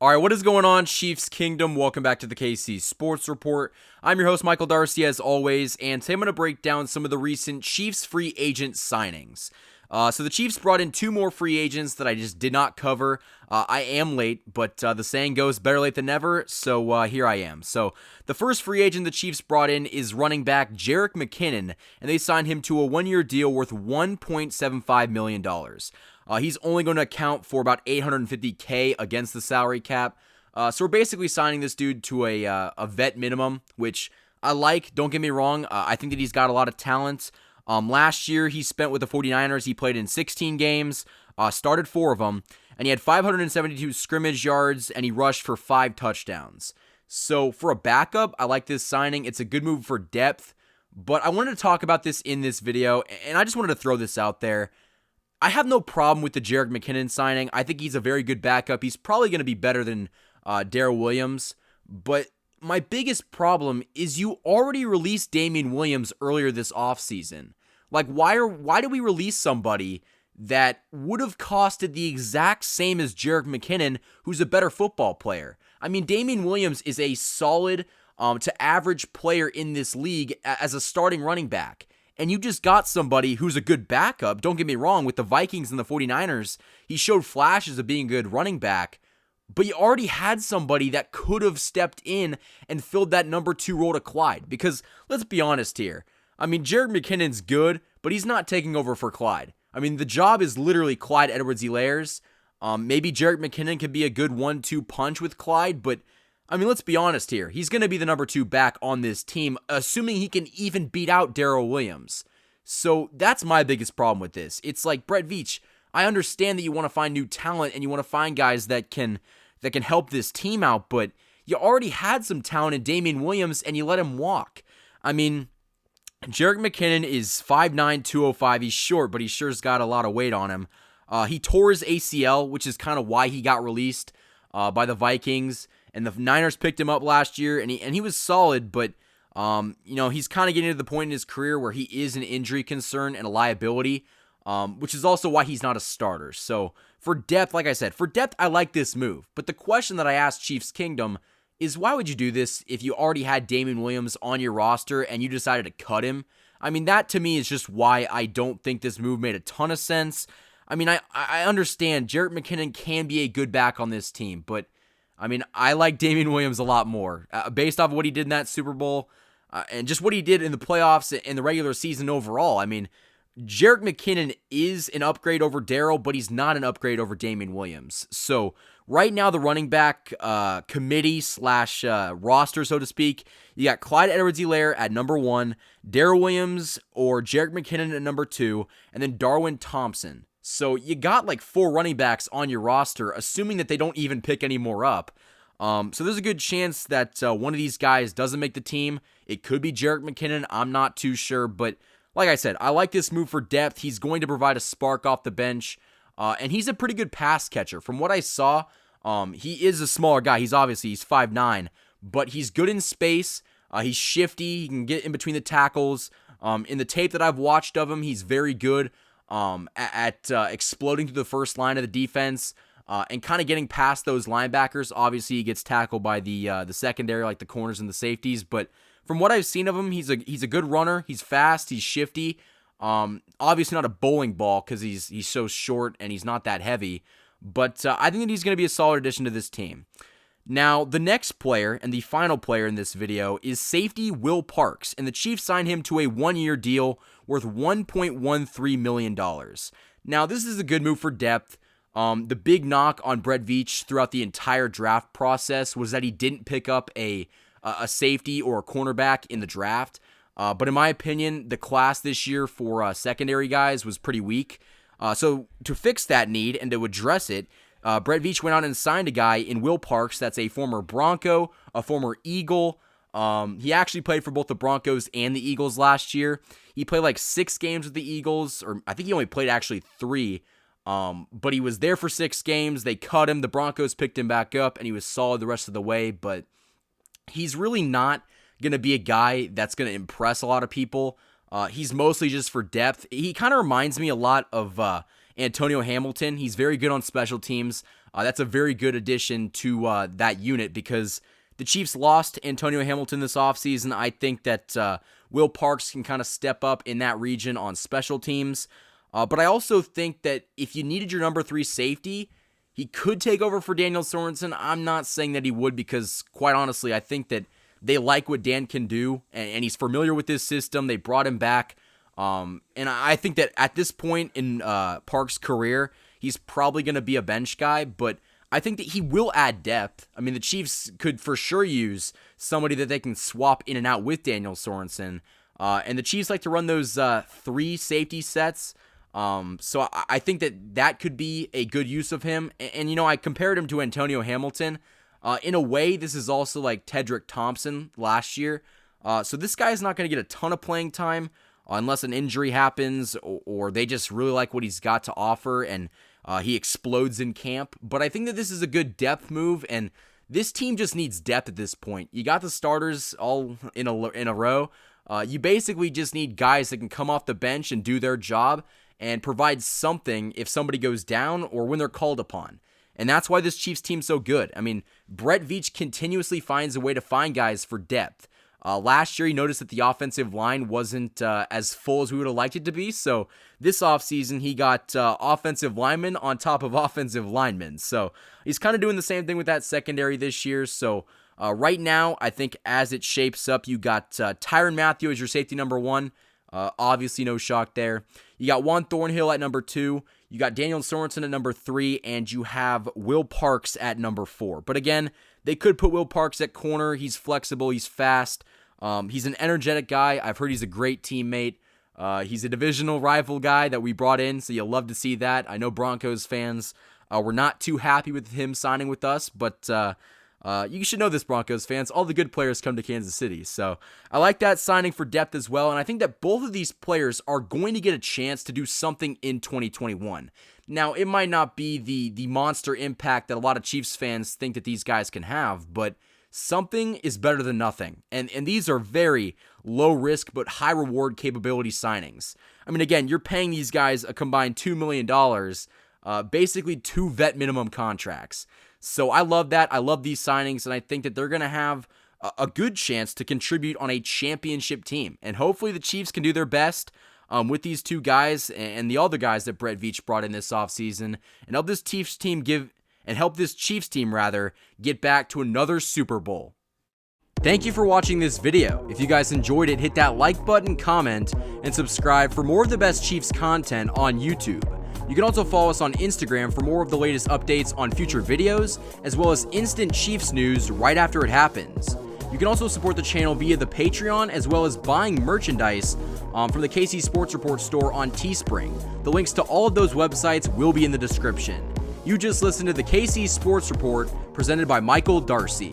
All right, what is going on, Chiefs Kingdom? Welcome back to the KC Sports Report. I'm your host, Michael Darcy, as always, and today I'm going to break down some of the recent Chiefs free agent signings. So the Chiefs brought in two more free agents that I just did not cover. I am late, but the saying goes, better late than never, so here I am. So the first free agent the Chiefs brought in is running back Jerrick McKinnon, and they signed him to a one-year deal worth $1.75 million. He's only going to account for about $850K against the salary cap. So we're basically signing this dude to a vet minimum, which I like. Don't get me wrong. I think that he's got a lot of talent. Last year, he spent with the 49ers. He played in 16 games, started 4 of them, and he had 572 scrimmage yards, and he rushed for 5 touchdowns. So for a backup, I like this signing. It's a good move for depth, but I wanted to talk about this in this video, and I just wanted to throw this out there. I have no problem with the Jerrick McKinnon signing. I think he's a very good backup. He's probably going to be better than Darrell Williams. But my biggest problem is you already released Damian Williams earlier this offseason. Like, why did we release somebody that would have costed the exact same as Jerrick McKinnon, who's a better football player? I mean, Damian Williams is a solid to average player in this league as a starting running back. And you just got somebody who's a good backup. Don't get me wrong, with the Vikings and the 49ers, he showed flashes of being a good running back, but you already had somebody that could have stepped in and filled that number 2 role to Clyde. Because let's be honest here. I mean, Jerrick McKinnon's good, but he's not taking over for Clyde. I mean, the job is literally Clyde Edwards-Helaire's. Maybe Jerrick McKinnon could be a good 1-2 punch with Clyde, but I mean, let's be honest here. He's going to be the number 2 back on this team, assuming he can even beat out Darrell Williams. So that's my biggest problem with this. It's like, Brett Veach, I understand that you want to find new talent and you want to find guys that can help this team out, but you already had some talent in Damian Williams and you let him walk. I mean, Jerrick McKinnon is 5'9", 205. He's short, but he sure's got a lot of weight on him. He tore his ACL, which is kind of why he got released by the Vikings. And the Niners picked him up last year, and he was solid, but he's kind of getting to the point in his career where he is an injury concern and a liability, which is also why he's not a starter. So for depth, like I said, I like this move. But the question that I asked Chiefs Kingdom is, why would you do this if you already had Damian Williams on your roster and you decided to cut him? I mean, that to me is just why I don't think this move made a ton of sense. I mean, I understand Jerrick McKinnon can be a good back on this team, but I mean, I like Damian Williams a lot more based off of what he did in that Super Bowl and just what he did in the playoffs and the regular season overall. I mean, Jerrick McKinnon is an upgrade over Darrell, but he's not an upgrade over Damian Williams. So right now, the running back committee / roster, so to speak, you got Clyde Edwards-Helaire at number 1, Darrell Williams or Jerrick McKinnon at number 2, and then Darwin Thompson. So you got like 4 running backs on your roster, assuming that they don't even pick any more up. So there's a good chance that one of these guys doesn't make the team. It could be Jerrick McKinnon. I'm not too sure. But like I said, I like this move for depth. He's going to provide a spark off the bench. And he's a pretty good pass catcher. From what I saw, he is a smaller guy. He's 5'9", but he's good in space. He's shifty. He can get in between the tackles. In the tape that I've watched of him, he's very good at exploding through the first line of the defense and kind of getting past those linebackers. Obviously, he gets tackled by the secondary, like the corners and the safeties. But from what I've seen of him, he's a good runner. He's fast. He's shifty. Obviously not a bowling ball because he's so short and he's not that heavy. But I think that he's going to be a solid addition to this team. Now, the next player and the final player in this video is safety Will Parks, and the Chiefs signed him to a 1-year deal worth $1.13 million. Now, this is a good move for depth. The big knock on Brett Veach throughout the entire draft process was that he didn't pick up a safety or a cornerback in the draft. But in my opinion, the class this year for secondary guys was pretty weak. So to fix that need and to address it, Brett Veach went out and signed a guy in Will Parks that's a former Bronco, a former Eagle. He actually played for both the Broncos and the Eagles last year. He played like 6 games with the Eagles, or I think he only played actually 3. But he was there for 6 games. They cut him. The Broncos picked him back up, and he was solid the rest of the way. But he's really not going to be a guy that's going to impress a lot of people. He's mostly just for depth. He kind of reminds me a lot of Antonio Hamilton. He's very good on special teams. That's a very good addition to that unit because the Chiefs lost Antonio Hamilton this offseason. I think that Will Parks can kind of step up in that region on special teams. But I also think that if you needed your number 3 safety, he could take over for Daniel Sorensen. I'm not saying that he would because, quite honestly, I think that they like what Dan can do, and he's familiar with this system. They brought him back. And I think that at this point in Parks' career, he's probably going to be a bench guy, but I think that he will add depth. I mean, the Chiefs could for sure use somebody that they can swap in and out with Daniel Sorensen. And the Chiefs like to run those 3 safety sets. So I think that could be a good use of him. And I compared him to Antonio Hamilton. In a way, this is also like Tedrick Thompson last year. So this guy is not going to get a ton of playing time unless an injury happens or they just really like what he's got to offer and he explodes in camp. But I think that this is a good depth move, and this team just needs depth at this point. You got the starters all in a row. You basically just need guys that can come off the bench and do their job and provide something if somebody goes down or when they're called upon. And that's why this Chiefs team's so good. I mean, Brett Veach continuously finds a way to find guys for depth. Last year, he noticed that the offensive line wasn't as full as we would have liked it to be. So this offseason, he got offensive linemen on top of offensive linemen. So he's kind of doing the same thing with that secondary this year. So right now, I think as it shapes up, you got Tyrann Mathieu as your safety number 1. Obviously, no shock there. You got Juan Thornhill at number 2. You got Daniel Sorensen at number 3. And you have Will Parks at number 4. But again, they could put Will Parks at corner. He's flexible. He's fast. He's an energetic guy. I've heard he's a great teammate. He's a divisional rival guy that we brought in, so you'll love to see that. I know Broncos fans were not too happy with him signing with us, but you should know this, Broncos fans. All the good players come to Kansas City. So I like that signing for depth as well, and I think that both of these players are going to get a chance to do something in 2021. Now, it might not be the monster impact that a lot of Chiefs fans think that these guys can have, but something is better than nothing. And these are very low risk but high reward capability signings. I mean, again, you're paying these guys a combined $2 million, basically 2 vet minimum contracts. So I love that. I love these signings, and I think that they're going to have a good chance to contribute on a championship team. And hopefully the Chiefs can do their best with these 2 guys and the other guys that Brett Veach brought in this offseason and help this Chiefs team get back to another Super Bowl. Thank you for watching this video. If you guys enjoyed it, hit that like button, comment, and subscribe for more of the best Chiefs content on YouTube. You can also follow us on Instagram for more of the latest updates on future videos, as well as instant Chiefs news right after it happens. You can also support the channel via the Patreon, as well as buying merchandise from the KC Sports Report store on Teespring. The links to all of those websites will be in the description. You just listened to the KC Sports Report, presented by Michael Darcy.